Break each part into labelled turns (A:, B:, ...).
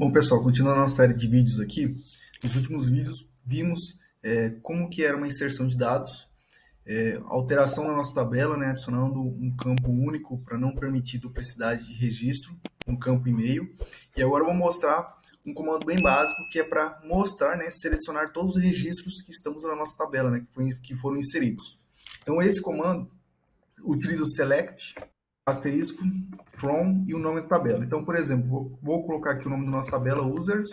A: Bom, pessoal, continuando a nossa série de vídeos aqui, nos últimos vídeos vimos como que era uma inserção de dados, alteração na nossa tabela, né, adicionando um campo único para não permitir duplicidade de registro, um campo e-mail. E agora eu vou mostrar um comando bem básico que é para mostrar, né, selecionar todos os registros que estamos na nossa tabela, né, que foram inseridos. Então esse comando utiliza o select, asterisco, from e o nome da tabela. Então, por exemplo, vou colocar aqui o nome da nossa tabela, users,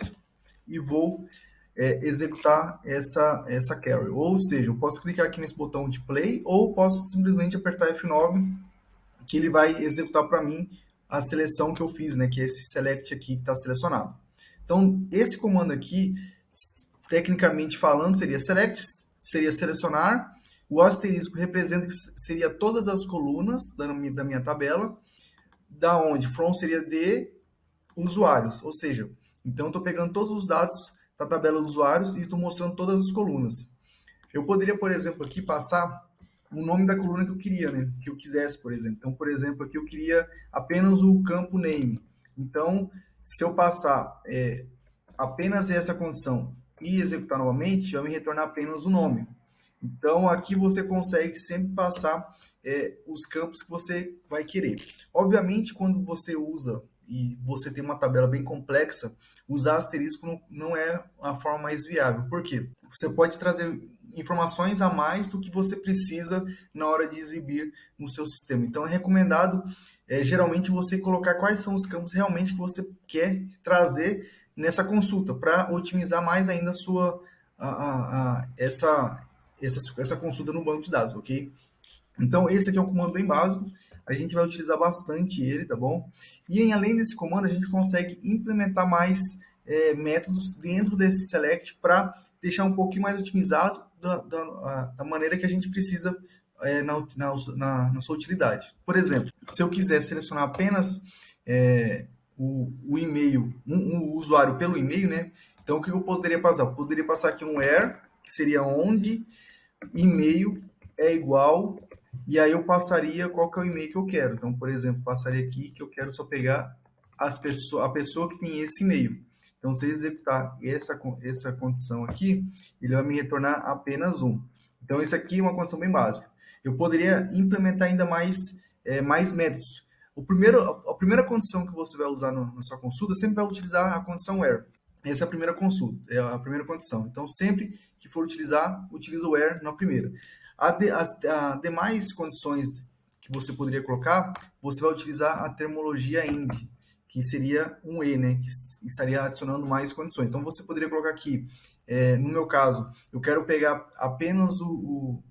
A: e vou executar essa query. Ou seja, eu posso clicar aqui nesse botão de play, ou posso simplesmente apertar F9, que ele vai executar para mim a seleção que eu fiz, né, que é esse select aqui que está selecionado. Então, esse comando aqui, tecnicamente falando, seria select, seria selecionar, o asterisco representa que seria todas as colunas da minha tabela, da onde from seria de usuários, ou seja, então eu estou pegando todos os dados da tabela dos usuários e estou mostrando todas as colunas. Eu poderia, por exemplo, aqui passar o nome da coluna que eu queria, né? Que eu quisesse, por exemplo. Então, por exemplo, aqui eu queria apenas o campo name. Então, se eu passar apenas essa condição e executar novamente, vai me retornar apenas o nome. Então, aqui você consegue sempre passar os campos que você vai querer. Obviamente, quando você usa e você tem uma tabela bem complexa, usar asterisco não é a forma mais viável. Por quê? Você pode trazer informações a mais do que você precisa na hora de exibir no seu sistema. Então, é recomendado, geralmente, você colocar quais são os campos realmente que você quer trazer nessa consulta, para otimizar mais ainda a sua, essa consulta no banco de dados, ok? Então, esse aqui é um comando bem básico, a gente vai utilizar bastante ele, tá bom? E além desse comando, a gente consegue implementar mais métodos dentro desse select para deixar um pouquinho mais otimizado da maneira que a gente precisa na sua utilidade. Por exemplo, se eu quiser selecionar apenas o e-mail, um usuário pelo e-mail, né? Então, o que eu poderia passar? Eu poderia passar aqui um where, que seria onde e-mail é igual, e aí eu passaria qual que é o e-mail que eu quero. Então, por exemplo, passaria aqui que eu quero só pegar a pessoa que tem esse e-mail. Então, se eu executar essa condição aqui, ele vai me retornar apenas um. Então, isso aqui é uma condição bem básica. Eu poderia implementar ainda mais métodos. A primeira condição que você vai usar na sua consulta sempre vai utilizar a condição where. Essa é a primeira consulta, é a primeira condição. Então, sempre que for utilizar, utiliza o where na primeira. As demais condições que você poderia colocar, você vai utilizar a termologia end, que seria um e, né? Que estaria adicionando mais condições. Então, você poderia colocar aqui, no meu caso, eu quero pegar apenas o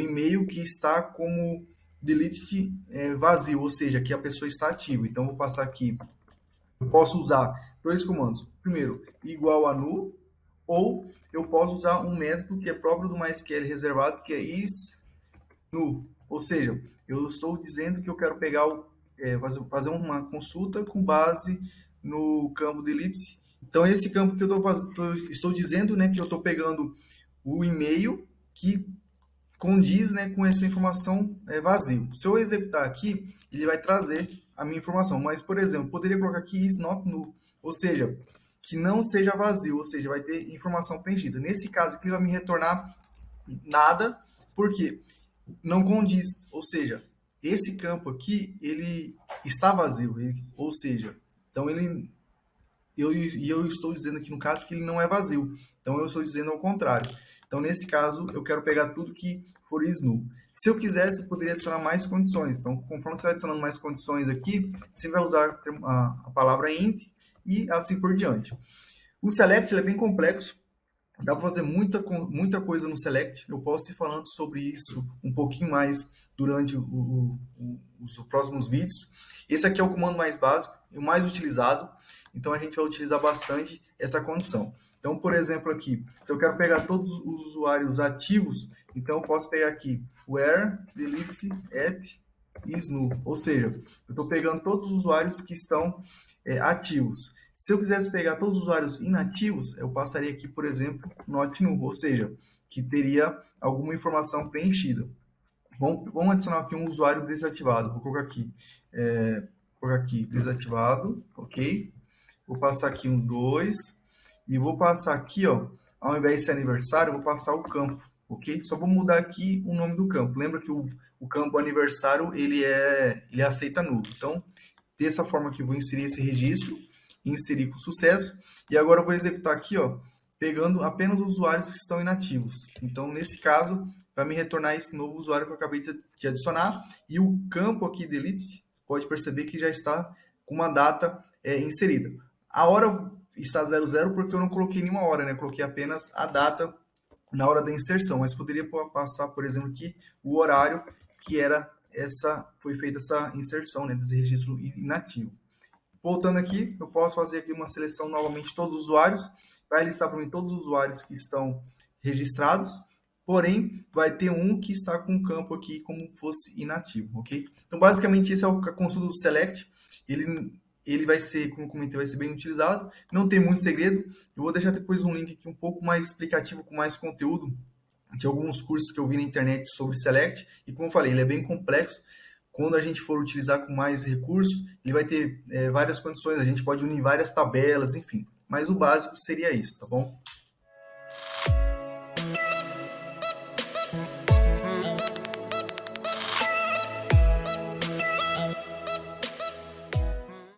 A: e-mail que está como delete vazio, ou seja, que a pessoa está ativa. Então, vou passar aqui. Eu posso usar dois comandos. Primeiro, igual a null, ou eu posso usar um método que é próprio do MySQL reservado, que é isNull. Ou seja, eu estou dizendo que eu quero pegar fazer uma consulta com base no campo delete. Então, esse campo que eu estou dizendo, né, que eu estou pegando o e-mail que condiz, né, com essa informação vazio. Se eu executar aqui, ele vai trazer a minha informação. Mas, por exemplo, poderia colocar aqui is not null, ou seja, que não seja vazio, ou seja, vai ter informação preenchida. Nesse caso aqui, ele vai me retornar nada, porque não condiz, ou seja, esse campo aqui, ele está vazio, ou seja, então eu estou dizendo aqui no caso que ele não é vazio. Então eu estou dizendo ao contrário. Então nesse caso eu quero pegar tudo que for null. Se eu quisesse, eu poderia adicionar mais condições. Então conforme você vai adicionando mais condições aqui, você vai usar a palavra int e assim por diante. O select é bem complexo. Dá para fazer muita coisa no Select. Eu posso ir falando sobre isso um pouquinho mais durante os próximos vídeos. Esse aqui é o comando mais básico e o mais utilizado. Então, a gente vai utilizar bastante essa condição. Então, por exemplo, aqui, se eu quero pegar todos os usuários ativos, então eu posso pegar aqui where delete at is null. Ou seja, eu estou pegando todos os usuários que estão ativos. Se eu quisesse pegar todos os usuários inativos, eu passaria aqui, por exemplo, not null, ou seja, que teria alguma informação preenchida. Vamos adicionar aqui um usuário desativado. Vou colocar aqui desativado, ok? vou passar aqui um 2 e vou passar aqui, ó, ao invés de ser aniversário, eu vou passar o campo, ok? Só vou mudar aqui o nome do campo. Lembra que o campo aniversário, ele aceita nulo. Então, dessa forma aqui, eu vou inserir esse registro, inserir com sucesso, e agora eu vou executar aqui, ó, pegando apenas os usuários que estão inativos. Então, nesse caso, vai me retornar esse novo usuário que eu acabei de adicionar, e o campo aqui delete, pode perceber que já está com uma data inserida. A hora está 00 porque eu não coloquei nenhuma hora, né? Eu coloquei apenas a data na hora da inserção, mas poderia passar, por exemplo, aqui o horário que foi feita essa inserção, né, desse registro inativo. Voltando aqui, eu posso fazer aqui uma seleção novamente de todos os usuários, vai listar para mim todos os usuários que estão registrados, porém, vai ter um que está com o campo aqui como fosse inativo, ok? Então, basicamente, esse é a consulta do select, ele vai ser, como eu comentei, vai ser bem utilizado, não tem muito segredo, eu vou deixar depois um link aqui um pouco mais explicativo, com mais conteúdo, de alguns cursos que eu vi na internet sobre select, e como eu falei, ele é bem complexo. Quando a gente for utilizar com mais recursos, ele vai ter várias condições, a gente pode unir várias tabelas, enfim. Mas o básico seria isso, tá bom?